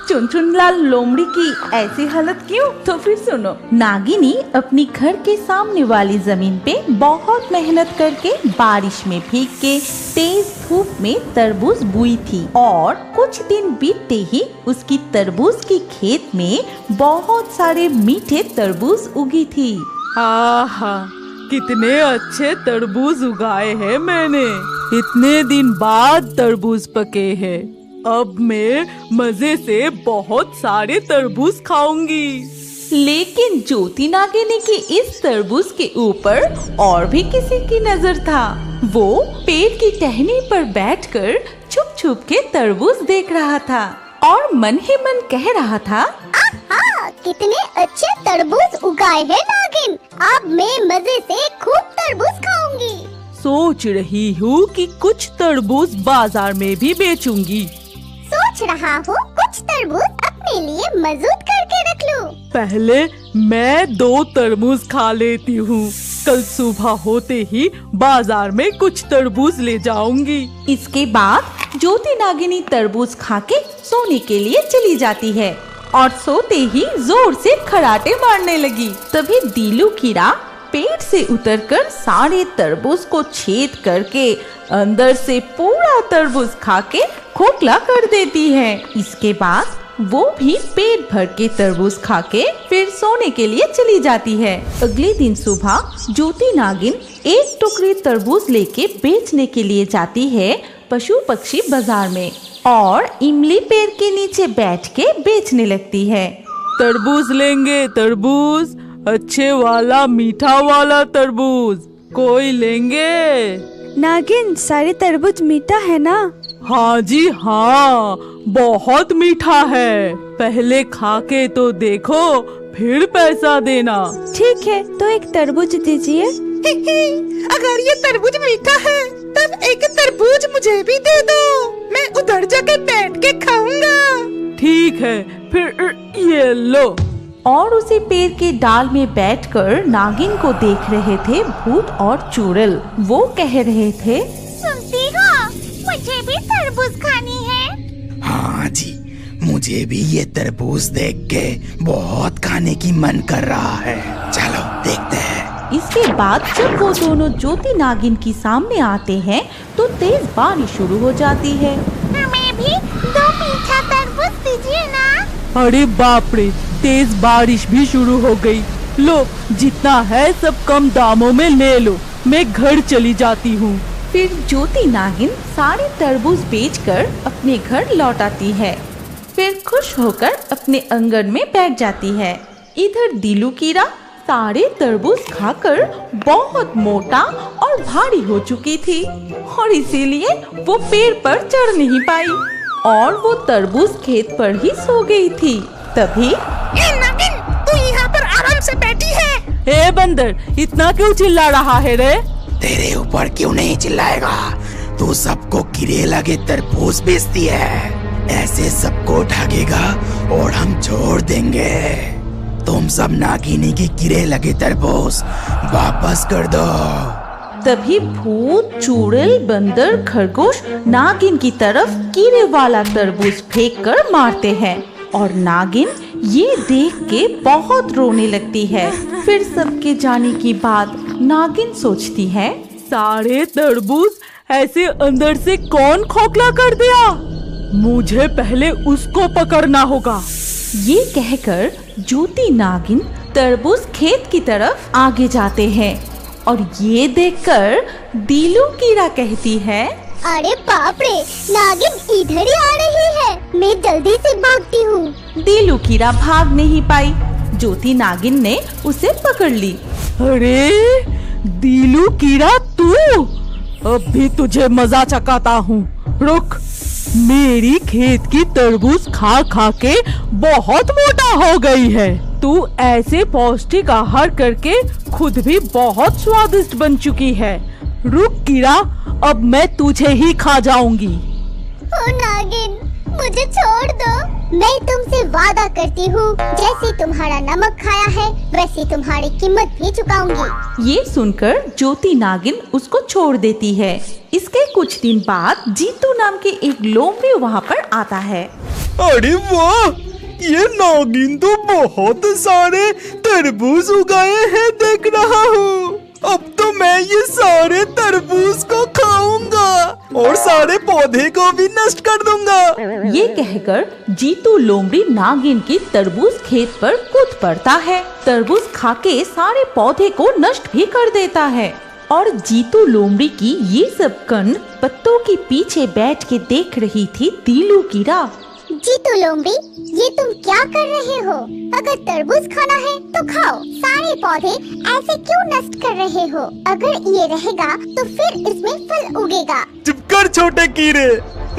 चुनचुनलाल लोमड़ी की ऐसी हालत क्यों? तो फिर सुनो। नागिनी अपनी घर के सामने वाली जमीन पे बहुत मेहनत करके बारिश में भीग के तेज धूप में तरबूज बोई थी और कुछ दिन बीतते ही उसकी तरबूज की खेत में बहुत सारे मीठे तरबूज उगी थी। आहा, कितने अच्छे तरबूज उगाए हैं मैंने। इतने दिन बाद तरबूज पके हैं। अब मैं मजे से बहुत सारे तरबूज खाऊंगी। लेकिन ज्योति नागिनी की इस तरबूज के ऊपर और भी किसी की नजर था। वो पेड़ की टहनी पर बैठकर छुप छुप के तरबूज देख रहा था और मन ही मन कह रहा था, आहा, कितने अच्छे तरबूज उगाए हैं नागिन। अब मैं मजे से खूब तरबूज खाऊंगी। सोच रही हूँ कि कुछ तरबूज बाजार में भी बेचूंगी। सोच रहा हूँ कुछ तरबूज अपने लिए मजबूत करके रख लूं। पहले मैं 2 तरबूज खा लेती हूँ। कल सुबह होते ही बाजार में कुछ तरबूज ले जाऊंगी। इसके बाद ज्योति नागिनी तरबूज खा के सोने के लिए चली जाती है और सोते ही जोर से खराटे मारने लगी। तभी दीलू कीड़ा पेड़ से उतरकर सारे तरबूज को छेद करके अंदर से पूरा तरबूज खा के खोखला कर देती है। इसके बाद वो भी पेट भर के तरबूज खा के फिर सोने के लिए चली जाती है। अगले दिन सुबह ज्योति नागिन एक टुकड़ी तरबूज लेके बेचने के लिए जाती है पशु पक्षी बाजार में और इमली पेड़ के नीचे बैठ के बेचने लगती है। तरबूज लेंगे, तरबूज, अच्छे वाला मीठा वाला तरबूज, कोई लेंगे? नागिन, सारे तरबूज मीठा है ना? हाँ जी हाँ, बहुत मीठा है। पहले खा के तो देखो, फिर पैसा देना। ठीक है, तो एक तरबूज दीजिए। अगर ये तरबूज मीठा है तब एक तरबूज मुझे भी दे दो, मैं उधर जाके बैठ के खाऊंगा। ठीक है, फिर ये लो। और उसी पेड़ के डाल में बैठकर नागिन को देख रहे थे भूत और चुड़ैल। वो कह रहे थे, सुनती हो, मुझे भी तरबूज खानी है। हाँ जी, मुझे भी ये तरबूज देख के बहुत खाने की मन कर रहा है। चलो देखते हैं। इसके बाद जब वो दोनों ज्योति नागिन की सामने आते हैं तो तेज बारिश शुरू हो जाती है। हमें भी 2 मीठा तरबूज दीजिए ना। अरे बाप रे, तेज बारिश भी शुरू हो गई। लो, जितना है सब कम दामों में ले लो, मैं घर चली जाती हूँ। फिर ज्योति नागिन सारे तरबूज बेचकर अपने घर लौट आती है। फिर खुश होकर अपने आंगन में बैठ जाती है। इधर दीलू कीड़ा सारे तरबूज खाकर बहुत मोटा और भारी हो चुकी थी और इसीलिए वो पेड़ पर चढ़ नहीं पाई और वो तरबूज खेत पर ही सो गई थी। तभी नागिन, तू यहाँ पर आराम से बैठी है। ए बंदर, इतना क्यों चिल्ला रहा है रे? तेरे ऊपर क्यों नहीं चिल्लाएगा? तू सबको कीड़े लगे तरबूज बेचती है, ऐसे सबको ठगेगा और हम छोड़ देंगे। तुम सब नागिनी के कीड़े लगे तरबूज वापस कर दो। तभी भूत, चुड़ैल, बंदर, खरगोश नागिन की तरफ कीड़े वाला तरबूज फेंक कर मारते हैं और नागिन ये देख के बहुत रोने लगती है। फिर सबके जाने की बाद नागिन सोचती है, सारे तरबूज ऐसे अंदर से कौन खोखला कर दिया? मुझे पहले उसको पकड़ना होगा। ये कहकर ज्योति नागिन तरबूज खेत की तरफ आगे जाते हैं और ये देखकर दीलू कीड़ा कहती है, अरे बाप रे, नागिन इधर ही आ रही है, मैं जल्दी से भागती हूँ। दीलू कीड़ा भाग नहीं पाई। ज्योति नागिन ने उसे पकड़ ली। अरे दीलू कीड़ा, तू? अब भी तुझे मजा चखाता हूँ। रुक, मेरी खेत की तरबूज खा खा के बहुत मोटा हो गई है। तू ऐसे पौष्टिक आहार करके खुद भी बहुत स्वादिष्ट बन चुकी है। रुक कीड़ा, अब मैं तुझे ही खा जाऊंगी। ओ नागिन, मुझे छोड़ दो। मैं तुमसे वादा करती हूँ, जैसे तुम्हारा नमक खाया है वैसे तुम्हारी कीमत भी चुकाऊंगी। ये सुनकर ज्योति नागिन उसको छोड़ देती है। इसके कुछ दिन बाद जीतू नाम के एक लोमड़ी वहाँ पर आता है। अरे वाह, ये नागिन तो बहुत सारे तरबूज उगाए हैं देख रहा हूँ। अब तो मैं ये सारे तरबूज को खाऊंगा और सारे पौधे को भी नष्ट कर दूंगा। ये कहकर जीतू लोमड़ी नागिन की तरबूज खेत पर कूद पड़ता है। तरबूज खाके सारे पौधे को नष्ट भी कर देता है और जीतू लोमड़ी की ये सब कांड पत्तों के पीछे बैठ के देख रही थी दीलू कीड़ा। जीतू लोमड़ी, ये तुम क्या कर रहे हो? अगर तरबूज खाना है तो खाओ, सारे पौधे ऐसे क्यों नष्ट कर रहे हो? अगर ये रहेगा तो फिर इसमें फल उगेगा। चुप कर छोटे कीड़े,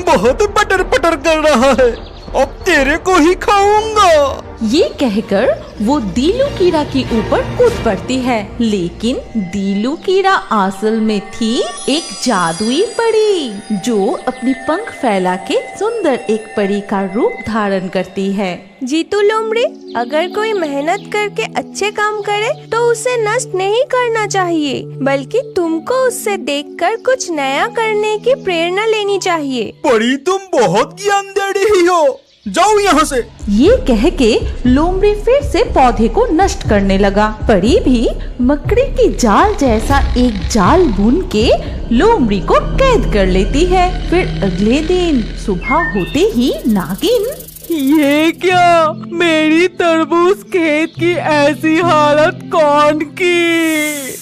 बहुत पटर पटर कर रहा है, अब तेरे को ही खाऊंगा। ये कहकर वो दीलू कीड़ा के ऊपर कूद पड़ती है, लेकिन दीलू कीड़ा असल में थी एक जादुई परी जो अपनी पंख फैला के सुंदर एक परी का रूप धारण करती है। जीतू लोमड़ी, अगर कोई मेहनत करके अच्छे काम करे तो उसे नष्ट नहीं करना चाहिए, बल्कि तुमको उससे देखकर कुछ नया करने की प्रेरणा लेनी चाहिए। परी, तुम बहुत ज्ञान दे रही हो, जाओ यहाँ से। ये कह के लोमड़ी फिर से पौधे को नष्ट करने लगा। परी भी मकड़ी की जाल जैसा एक जाल बुन के लोमड़ी को कैद कर लेती है। फिर अगले दिन सुबह होते ही नागिन, ये क्या, मेरी तरबूज खेत की ऐसी हालत कौन की?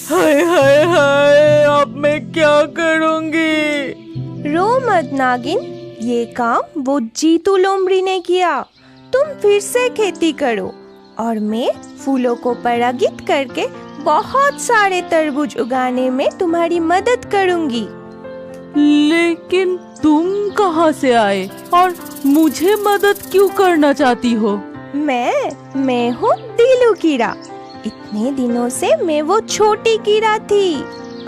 हाय हाय हाय, अब मैं क्या करूँगी? रो मत नागिन, ये काम वो जीतू लोमड़ी ने किया। तुम फिर से खेती करो और मैं फूलों को परागित करके बहुत सारे तरबूज उगाने में तुम्हारी मदद करूंगी। लेकिन तुम कहाँ से आए और मुझे मदद क्यों करना चाहती हो? मैं हूँ दीलू कीड़ा। इतने दिनों से मैं वो छोटी कीड़ा थी,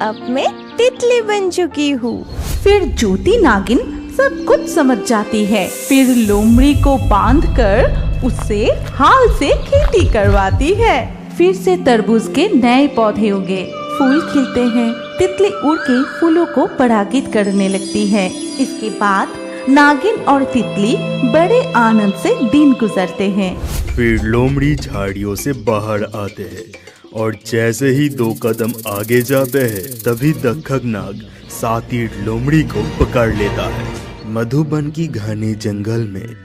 अब मैं तितली बन चुकी हूँ। फिर ज्योति नागिन सब कुछ समझ जाती है। फिर लोमड़ी को बांधकर उससे हाल से खेती करवाती है। फिर से तरबूज के नए पौधे उगे, फूल खिलते हैं, तितली उड़ के फूलों को परागित करने लगती है। इसके बाद नागिन और तितली बड़े आनंद से दिन गुजरते हैं। फिर लोमड़ी झाड़ियों से बाहर आते हैं और जैसे ही 2 कदम आगे जाते हैं तभी दक्खक नाग सातिर लोमड़ी को पकड़ लेता है। मधुबन की घने जंगल में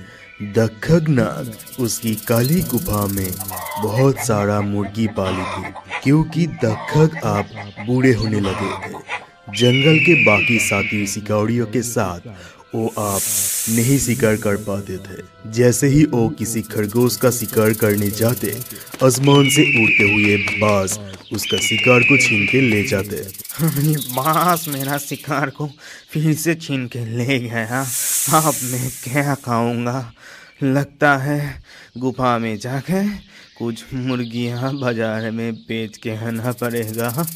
दक्खक नाग उसकी काली गुफा में बहुत सारा मुर्गी पाली थी, क्योंकि दक्खक आप बूढ़े होने लगे थे। जंगल के बाकी साथी शिकारियों के साथ वो आप नहीं शिकार कर पाते थे। जैसे ही वो किसी खरगोश का शिकार करने जाते, आसमान से उड़ते हुए बाज उसका शिकार को छीन के ले जाते। ये बाज मेरा शिकार को फिर से छीन के ले गया, अब मैं क्या खाऊंगा? लगता है गुफा में जाके कुछ मुर्गियां बाजार में बेच के आना पड़ेगा।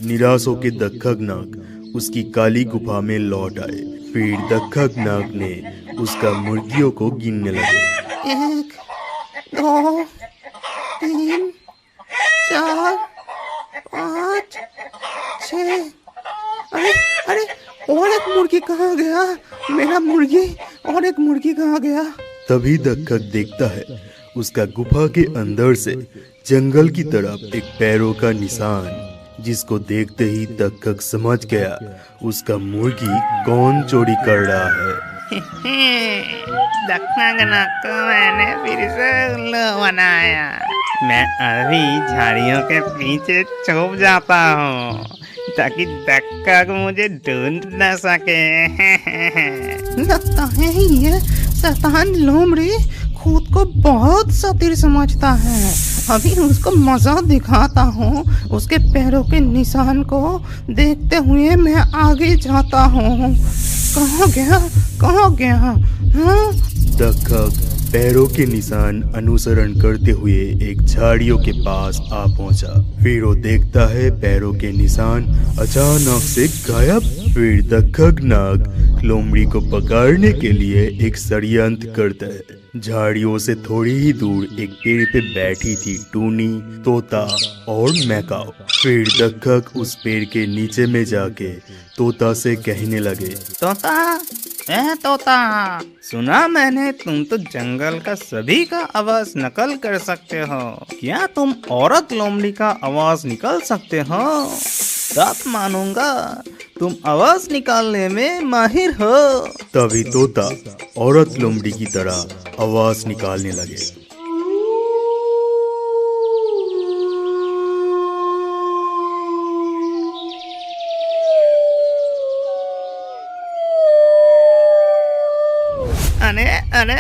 निराश होकर दक्खक नाग उसकी काली गुफा में लौट आए। फिर दक्खक नाग ने उसका मुर्गियों को गिनने लगे। 1 2 3 4 5 6। अरे और एक मुर्गी कहाँ गया? मेरा मुर्गी, और एक मुर्गी कहाँ गया? तभी दक्खक देखता है उसका गुफा के अंदर से जंगल की तरफ एक पैरों का निशान, जिसको देखते ही दक्खक समझ गया उसका मुर्गी कौन चोरी कर रहा है। दक्खक नाग को मैंने फिर से उल्लू बनाया। मैं अभी झाड़ियों के पीछे छुप जाता हूँ ताकि दक्खक मुझे ढूंढ न सके। लगता है ये शैतान लोमड़ी खुद को बहुत सातिर समझता है। अभी उसको मजा दिखाता हूँ। उसके पैरों के निशान को देखते हुए मैं आगे जाता हूँ। कहाँ गया? हाँ? दक्खक पैरों के निशान अनुसरण करते हुए एक झाड़ियों के पास आ पहुंचा। फिर वो देखता है पैरों के निशान अचानक से गायब। फिर दक्खक नाग लोमड़ी को पकड़ने के लिए एक षड्यंत्र करता है। झाड़ियों से थोड़ी ही दूर एक पेड़ पे बैठी थी टूनी, तोता और मैकाओ। फिर दक्खक उस पेड़ के नीचे में जाके तोता से कहने लगे, तोता, ए तोता, सुना मैंने तुम तो जंगल का सभी का आवाज नकल कर सकते हो। क्या तुम औरत लोमड़ी का आवाज निकाल सकते हो? तब मानूंगा तुम आवाज निकालने में माहिर हो। तभी तोता औरत लोमड़ी की तरह आवाज निकालने लगे। अरे अरे,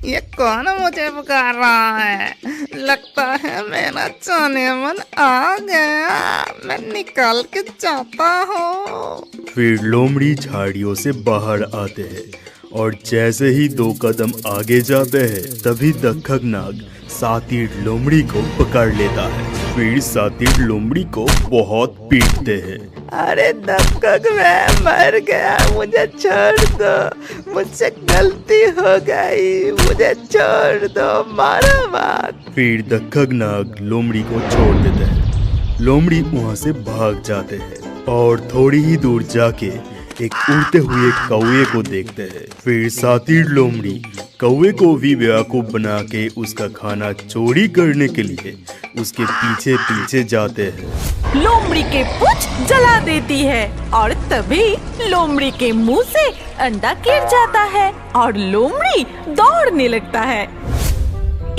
ये कौन मुझे पुकार रहा है? लगता है मेरा जाने मन आ गया, मैं निकाल के जाता हूँ। फिर लोमड़ी झाड़ियों से बाहर आते हैं और जैसे ही 2 कदम आगे जाते हैं तभी दक्खक नाग सातिर लोमड़ी को पकड़ लेता है। फिर सातिर लोमड़ी को बहुत पीटते हैं। अरे दक्खक, मैं मर गया, मुझे छोड़ दो, मुझसे गलती हो गई, मुझे छोड़ दो, मारो मत। फिर दक्खक नाग लोमड़ी को छोड़ देते हैं। लोमड़ी वहाँ से भाग जाते हैं और थोड़ी ही दूर जाके एक उड़ते हुए कौवे को देखते हैं। फिर सातिर लोमड़ी कौवे को भी बेवकूफ बना के उसका खाना चोरी करने के लिए उसके पीछे पीछे जाते हैं। लोमड़ी के पूंछ जला देती है और तभी लोमड़ी के मुंह से अंडा गिर जाता है और लोमड़ी दौड़ने लगता है।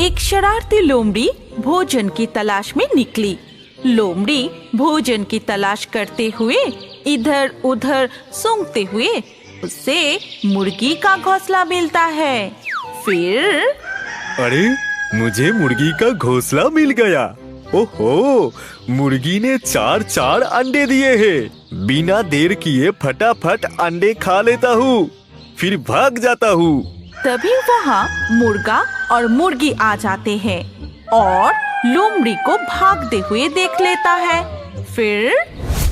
एक शरारती लोमड़ी भोजन की तलाश में निकली। लोमड़ी भोजन की तलाश करते हुए इधर उधर सूंघते हुए उसे मुर्गी का घोंसला मिलता है। फिर अरे, मुझे मुर्गी का घोंसला मिल गया। ओहो, मुर्गी ने 4 अंडे दिए हैं। बिना देर किए फटाफट अंडे खा लेता हूँ, फिर भाग जाता हूँ। तभी वहाँ मुर्गा और मुर्गी आ जाते हैं और लोमड़ी को भागते हुए देख लेता है। फिर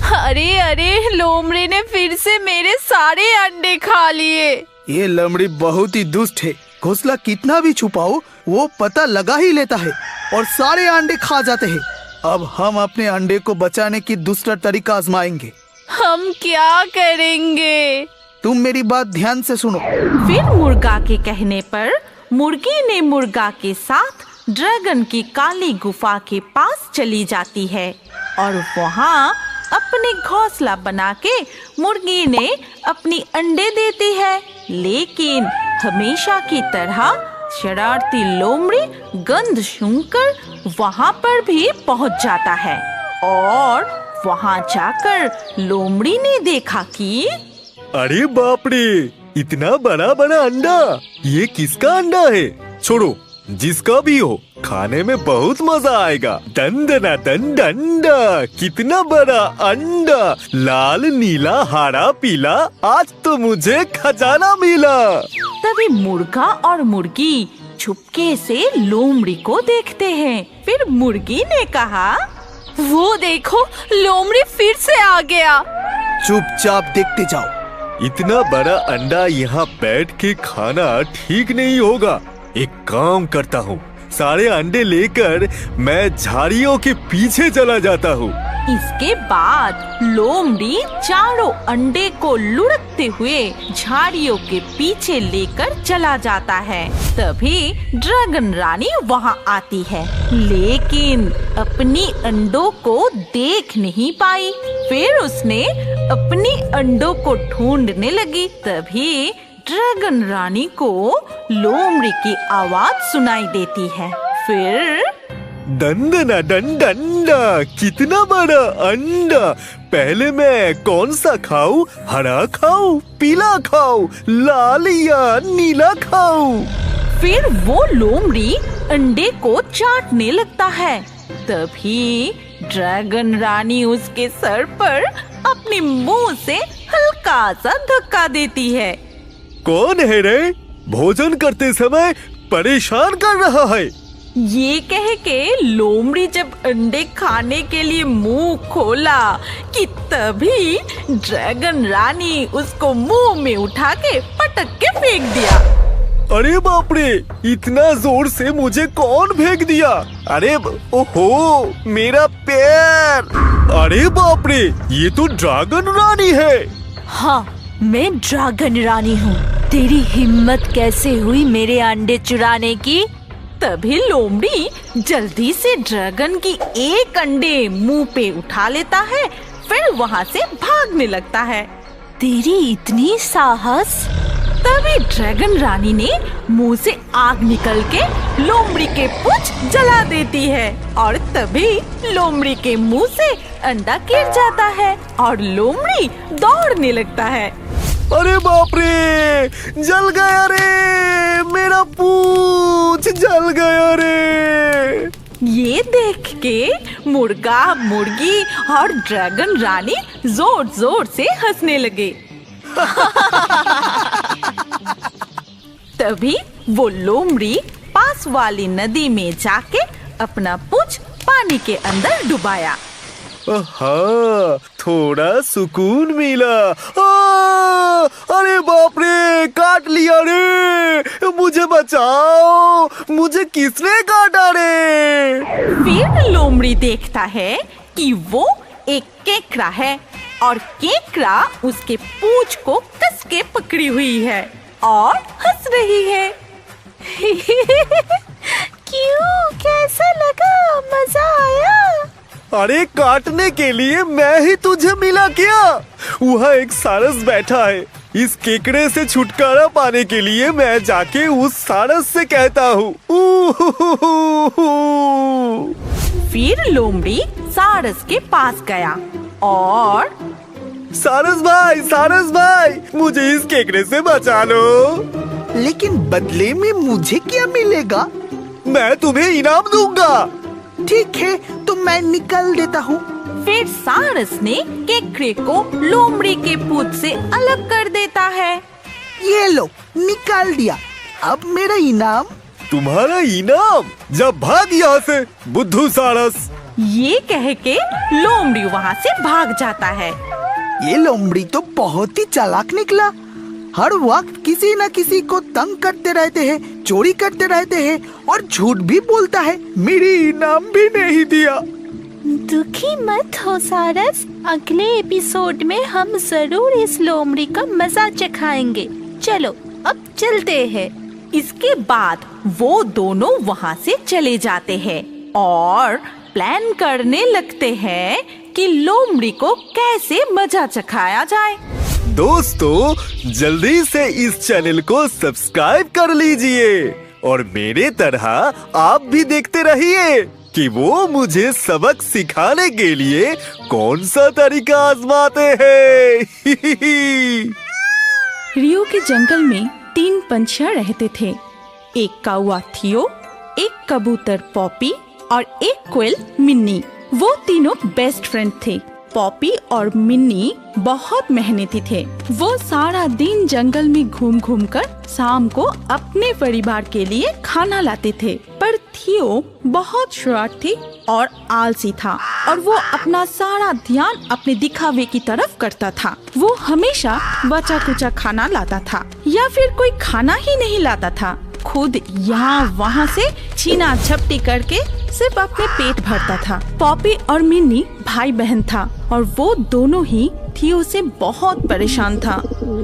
अरे अरे, लोमड़ी ने फिर से मेरे सारे अंडे खा लिए। ये लोमड़ी बहुत ही दुष्ट है। घोंसला कितना भी छुपाओ वो पता लगा ही लेता है और सारे अंडे खा जाते हैं। अब हम अपने अंडे को बचाने की दूसरा तरीका आजमाएंगे। हम क्या करेंगे? तुम मेरी बात ध्यान से सुनो। फिर मुर्गा के कहने पर मुर्गी ने मुर्गा के साथ ड्रैगन की काली गुफा के पास चली जाती है और वहाँ अपने घोंसला बना के मुर्गी ने अपनी अंडे देती है। लेकिन हमेशा की तरह शरारती लोमड़ी गंध सूंघकर वहाँ पर भी पहुँच जाता है और वहाँ जाकर लोमड़ी ने देखा कि अरे बाप रे, इतना बड़ा बड़ा अंडा! ये किसका अंडा है? छोड़ो, जिसका भी हो, खाने में बहुत मजा आएगा। दंडना दंडा, कितना बड़ा अंडा! लाल नीला हरा पीला, आज तो मुझे खजाना मिला। तभी मुर्गा और मुर्गी छुपके से लोमड़ी को देखते हैं। फिर मुर्गी ने कहा, वो देखो, लोमड़ी फिर से आ गया। चुपचाप देखते जाओ। इतना बड़ा अंडा यहाँ बैठ के खाना ठीक नहीं होगा। एक काम करता हूँ, सारे अंडे लेकर मैं झाड़ियों के पीछे चला जाता हूँ। इसके बाद लोमड़ी चारों अंडे को लुढ़कते हुए झाड़ियों के पीछे लेकर चला जाता है। तभी ड्रैगन रानी वहाँ आती है, लेकिन अपनी अंडों को देख नहीं पाई। फिर उसने अपनी अंडों को ढूंढने लगी। तभी ड्रैगन रानी को लोमड़ी की आवाज सुनाई देती है। फिर दंडना दंडा, कितना बड़ा अंडा! पहले मैं कौन सा खाऊं? हरा खाऊं, पीला खाऊं, लाल या नीला खाऊं? फिर वो लोमड़ी अंडे को चाटने लगता है। तभी ड्रैगन रानी उसके सर पर अपने मुंह से हल्का सा धक्का देती है। कौन है रे? भोजन करते समय परेशान कर रहा है। ये कह के लोमड़ी जब अंडे खाने के लिए मुंह खोला कि तभी ड्रैगन रानी उसको मुंह में उठा के पटक के फेंक दिया। अरे बाप रे, इतना जोर से मुझे कौन फेंक दिया? अरे ओहो, मेरा पैर! अरे बाप रे, ये तो ड्रैगन रानी है। हाँ, मैं ड्रैगन रानी हूँ। तेरी हिम्मत कैसे हुई मेरे अंडे चुराने की? तभी लोमड़ी जल्दी से ड्रैगन की एक अंडे मुंह पे उठा लेता है, फिर वहाँ से भागने लगता है। तेरी इतनी साहस? तभी ड्रैगन रानी ने मुंह से आग निकल के लोमड़ी के पूंछ जला देती है और तभी लोमड़ी के मुंह से अंडा गिर जाता है और लोमड़ी दौड़ने लगता है। अरे बाप रे, जल गया रे, मेरा पूंछ जल गया रे। ये देख के मुर्गा, मुर्गी और ड्रैगन रानी जोर जोर से हंसने लगे। तभी वो लोमड़ी पास वाली नदी में जाके अपना पूंछ पानी के अंदर डुबाया। हाँ, थोड़ा सुकून मिला। अरे बाप रे, काट लिया रे, मुझे बचाओ, मुझे किसने काटा रे? फिर लोमड़ी देखता है कि वो एक केकड़ा है और केकड़ा उसके पूंछ को कस के पकड़ी हुई है और हंस रही है। क्यों, कैसा लगा? मजा आया? अरे काटने के लिए मैं ही तुझे मिला क्या? वहाँ एक सारस बैठा है, इस केकड़े से छुटकारा पाने के लिए मैं जाके उस सारस से कहता हूँ। फिर लोमड़ी सारस के पास गया और सारस भाई, मुझे इस केकड़े से बचा लो। लेकिन बदले में मुझे क्या मिलेगा? मैं तुम्हें इनाम दूंगा। ठीक है, तो मैं निकल देता हूँ। फिर सारस ने केकड़े को लोमड़ी के पूंछ से अलग कर देता है। ये लो, निकाल दिया। अब मेरा इनाम। तुम्हारा इनाम? जब भाग यहाँ से बुद्धू सारस। ये कह के लोमड़ी वहाँ से भाग जाता है। ये लोमड़ी तो बहुत ही चालाक निकला। हर वक्त किसी न किसी को तंग करते रहते हैं, चोरी करते रहते हैं और झूठ भी बोलता है। मेरी इनाम भी नहीं दिया। दुखी मत हो सारस, अगले एपिसोड में हम जरूर इस लोमड़ी का मजा चखाएंगे। चलो अब चलते हैं। इसके बाद वो दोनों वहाँ से चले जाते हैं और प्लान करने लगते हैं कि लोमड़ी को कैसे मजा चखाया जाए। दोस्तों, जल्दी से इस चैनल को सब्सक्राइब कर लीजिए और मेरे तरह आप भी देखते रहिए कि वो मुझे सबक सिखाने के लिए कौन सा तरीका आजमाते हैं। रियो के जंगल में 3 पंछियां रहते थे। एक कौवा थियो, एक कबूतर पॉपी और एक कोयल मिन्नी। वो तीनों बेस्ट फ्रेंड थे। पॉपी और मिन्नी बहुत मेहनती थे। वो सारा दिन जंगल में घूम घूम कर शाम को अपने परिवार के लिए खाना लाते थे। पर थियो बहुत शरारती और आलसी था और वो अपना सारा ध्यान अपने दिखावे की तरफ करता था। वो हमेशा बचा कुचा खाना लाता था या फिर कोई खाना ही नहीं लाता था। खुद यहाँ वहाँ से छीना झपटी करके सिर्फ अपने पेट भरता था। पॉपी और मिन्नी भाई बहन था और वो दोनों ही थियो से बहुत परेशान था।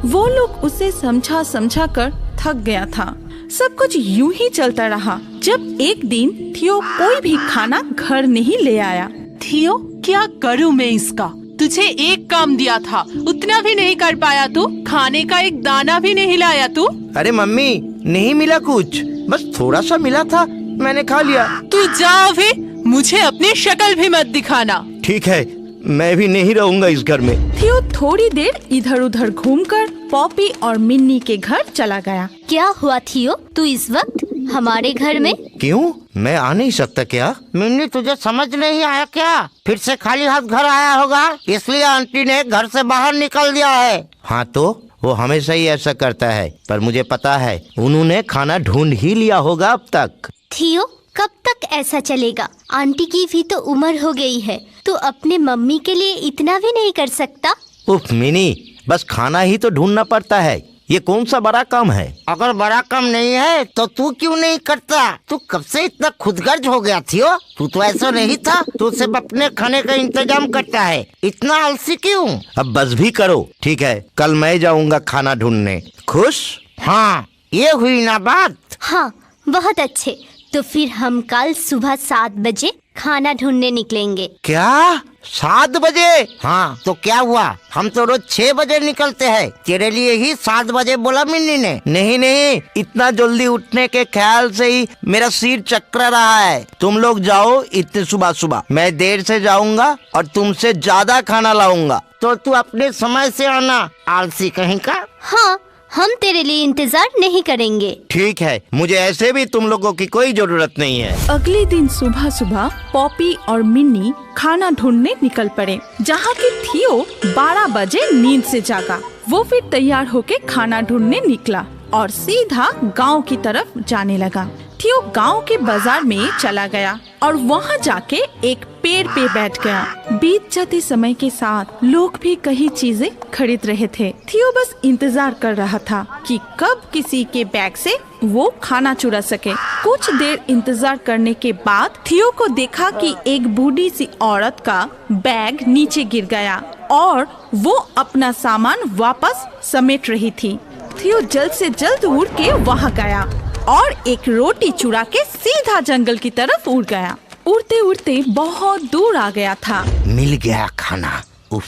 वो लोग उसे समझा कर थक गया था। सब कुछ यूं ही चलता रहा जब एक दिन थियो कोई भी खाना घर नहीं ले आया। थियो, क्या करूं मैं इसका? तुझे एक काम दिया था, उतना भी नहीं कर पाया तू। खाने का एक दाना भी नहीं लाया तू। अरे मम्मी, नहीं मिला कुछ, बस थोड़ा सा मिला था, मैंने खा लिया। तू जा अभी, मुझे अपनी शक्ल भी मत दिखाना। ठीक है, मैं भी नहीं रहूंगा इस घर में। थियो थोड़ी देर इधर उधर घूमकर पॉपी और मिन्नी के घर चला गया। क्या हुआ थियो, तू इस वक्त हमारे घर में? क्यों, मैं आ नहीं सकता क्या? मिन्नी, तुझे समझ नहीं आया क्या? फिर से खाली हाथ घर आया होगा, इसलिए आंटी ने घर से बाहर निकल दिया है। हाँ तो वो हमेशा ही ऐसा करता है, पर मुझे पता है उन्होंने खाना ढूंढ ही लिया होगा अब तक। थियो, कब तक ऐसा चलेगा? आंटी की भी तो उम्र हो गई है, तू अपने मम्मी के लिए इतना भी नहीं कर सकता? उफ मिनी, बस खाना ही तो ढूंढना पड़ता है, ये कौन सा बड़ा काम है? अगर बड़ा काम नहीं है तो तू क्यों नहीं करता? तू कब से इतना खुदगर्ज हो गया थियो? तू तो ऐसा नहीं था, तू सिर्फ अपने खाने का इंतजाम करता है, इतना आलसी क्यों? अब बस भी करो। ठीक है, कल मैं जाऊंगा खाना ढूंढने। खुश? हाँ, ये हुई ना बात। हाँ, बहुत अच्छे। तो फिर हम कल सुबह 7 बजे खाना ढूंढने निकलेंगे। क्या 7 बजे? हाँ, तो क्या हुआ, हम तो रोज 6 बजे निकलते हैं। तेरे लिए ही 7 बजे बोला मिन्नी ने। नहीं नहीं, इतना जल्दी उठने के ख्याल से ही मेरा सिर चकरा रहा है। तुम लोग जाओ इतने सुबह सुबह, मैं देर से जाऊंगा और तुमसे ज्यादा खाना लाऊंगा। तो तू अपने समय से आना, आलसी कहीं का। हाँ, हम तेरे लिए इंतजार नहीं करेंगे। ठीक है, मुझे ऐसे भी तुम लोगों की कोई जरूरत नहीं है। अगले दिन सुबह सुबह पॉपी और मिन्नी खाना ढूंढने निकल पड़े, जहाँ की थियो 12 बजे नींद से जागा। वो फिर तैयार होके खाना ढूंढने निकला और सीधा गांव की तरफ जाने लगा। थियो गांव के बाजार में चला गया और वहाँ जाके एक पेड़ पे बैठ गया। बीत जाते समय के साथ लोग भी कई चीजें खरीद रहे थे। थियो बस इंतजार कर रहा था कि कब किसी के बैग से वो खाना चुरा सके। कुछ देर इंतजार करने के बाद थियो को देखा कि एक बूढ़ी सी औरत का बैग नीचे गिर गया और वो अपना सामान वापस समेट रही थी। थियो जल्द से जल्द उड़ के वहाँ गया और एक रोटी चुरा के सीधा जंगल की तरफ उड़ गया। उड़ते उड़ते बहुत दूर आ गया था। मिल गया खाना। उफ,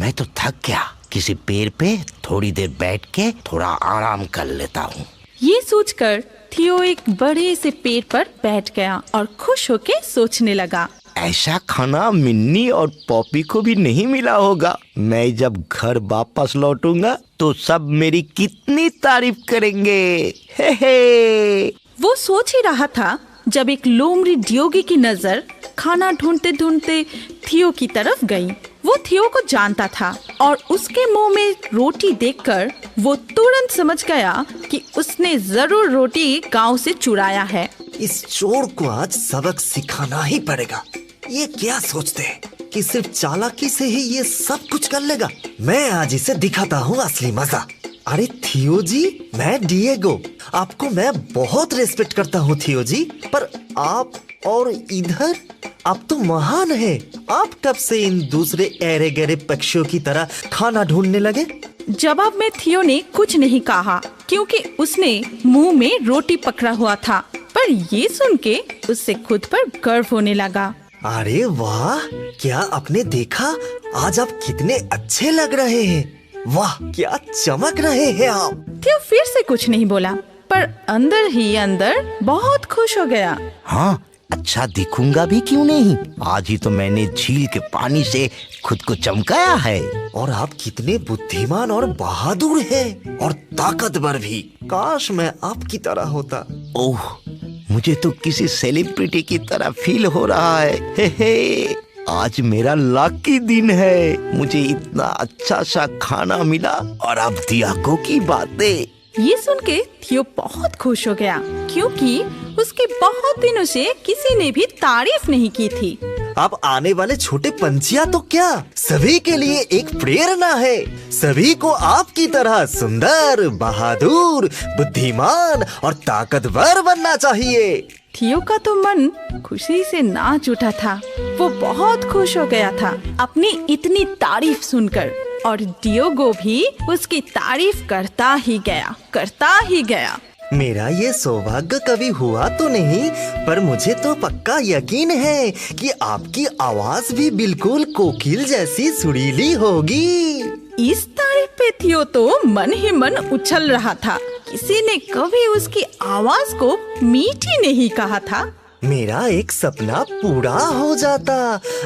मैं तो थक गया। किसी पेड़ पे थोड़ी देर बैठ के थोड़ा आराम कर लेता हूँ। ये सोचकर थियो एक बड़े से पेड़ पर बैठ गया और खुश होके सोचने लगा, ऐसा खाना मिन्नी और पॉपी को भी नहीं मिला होगा। मैं जब घर वापस लौटूंगा तो सब मेरी कितनी तारीफ करेंगे। हे हे। वो सोच ही रहा था जब एक लोमड़ी डियोगी की नजर खाना ढूंढते ढूंढते थियो की तरफ गई। वो थियो को जानता था और उसके मुंह में रोटी देखकर वो तुरंत समझ गया कि उसने जरूर रोटी गांव से चुराया है। इस चोर को आज सबक सिखाना ही पड़ेगा। ये क्या सोचते हैं कि सिर्फ चालाकी से ही ये सब कुछ कर लेगा। मैं आज इसे दिखाता हूँ असली मजा। अरे थियो जी, मैं डिएगो, आपको मैं बहुत रिस्पेक्ट करता हूँ थियो जी, पर आप और इधर आप तो महान हैं। आप कब से इन दूसरे ऐरे गहरे पक्षियों की तरह खाना ढूंढने लगे? जवाब में थियो ने कुछ नहीं कहा क्योंकि उसने मुंह में रोटी पकड़ा हुआ था, पर ये सुन के उससे खुद पर गर्व होने लगा। अरे वाह, क्या आपने देखा आज आप कितने अच्छे लग रहे हैं। वाह, क्या चमक रहे हैं आप। थियो फिर से कुछ नहीं बोला, पर अंदर ही अंदर बहुत खुश हो गया। हाँ, अच्छा दिखूंगा भी क्यों नहीं। आज ही तो मैंने झील के पानी से खुद को चमकाया है। और आप कितने बुद्धिमान और बहादुर हैं और ताकतवर भी। काश मैं आपकी तरह होता। ओह, मुझे तो किसी सेलिब्रिटी की तरह फील हो रहा है। हे हे, आज मेरा लकी दिन है। मुझे इतना अच्छा सा खाना मिला और अब डिएगो की बातें। ये सुन के थियो बहुत खुश हो गया क्योंकि उसके बहुत दिनों से किसी ने भी तारीफ नहीं की थी। अब आने वाले छोटे पंछियां तो क्या, सभी के लिए एक प्रेरणा है। सभी को आपकी तरह सुंदर, बहादुर, बुद्धिमान और ताकतवर बनना चाहिए। थियो का तो मन खुशी से नाच उठा था। वो बहुत खुश हो गया था अपनी इतनी तारीफ सुनकर और डिएगो भी उसकी तारीफ करता ही गया। मेरा ये सौभाग्य कभी हुआ तो नहीं, पर मुझे तो पक्का यकीन है कि आपकी आवाज भी बिल्कुल कोकिल जैसी सुरीली होगी। इस तारीफ पे थियो तो मन ही मन उछल रहा था। किसी ने कभी उसकी आवाज को मीठी नहीं कहा था। मेरा एक सपना पूरा हो जाता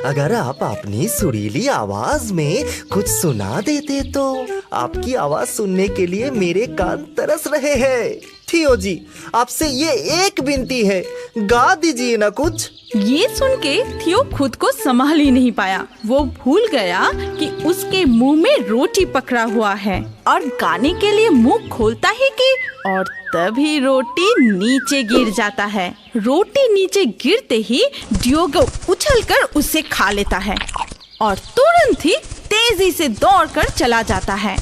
अगर आप अपनी सुरीली आवाज में कुछ सुना देते तो। आपकी आवाज सुनने के लिए मेरे कान तरस रहे हैं। थियो जी, आपसे ये एक विनती है, गा दीजिए ना कुछ। ये सुन के थियो खुद को संभाल ही नहीं पाया। वो भूल गया कि उसके मुंह में रोटी पकड़ा हुआ है और गाने के लिए मुंह खोलता ही कि और तभी रोटी नीचे गिर जाता है। रोटी नीचे गिरते ही डिएगो उछलकर उसे खा लेता है और तुरंत ही तेजी से दौड़कर चला जाता है।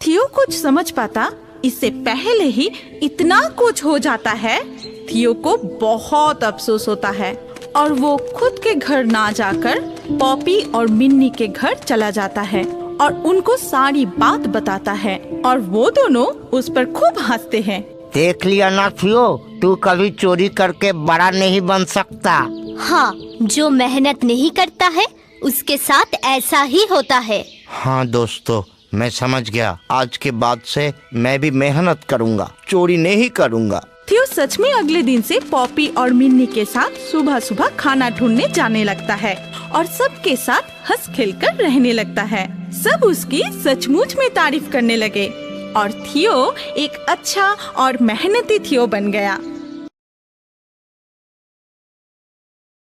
थियो कुछ समझ पाता इससे पहले ही इतना कुछ हो जाता है। थियो को बहुत अफसोस होता है और वो खुद के घर ना जाकर पॉपी और मिन्नी के घर चला जाता है और उनको सारी बात बताता है और वो दोनों उस पर खूब हंसते हैं। देख लिया ना थियो, तू कभी चोरी करके बड़ा नहीं बन सकता। हाँ, जो मेहनत नहीं करता है उसके साथ ऐसा ही होता है। हाँ दोस्तों, मैं समझ गया। आज के बाद से मैं भी मेहनत करूँगा, चोरी नहीं करूँगा। थियो सच में अगले दिन से पॉपी और मिन्नी के साथ सुबह सुबह खाना ढूंढने जाने लगता है और सबके साथ हंस खेल कर रहने लगता है। सब उसकी सचमुच में तारीफ करने लगे और थियो एक अच्छा और मेहनती थियो बन गया।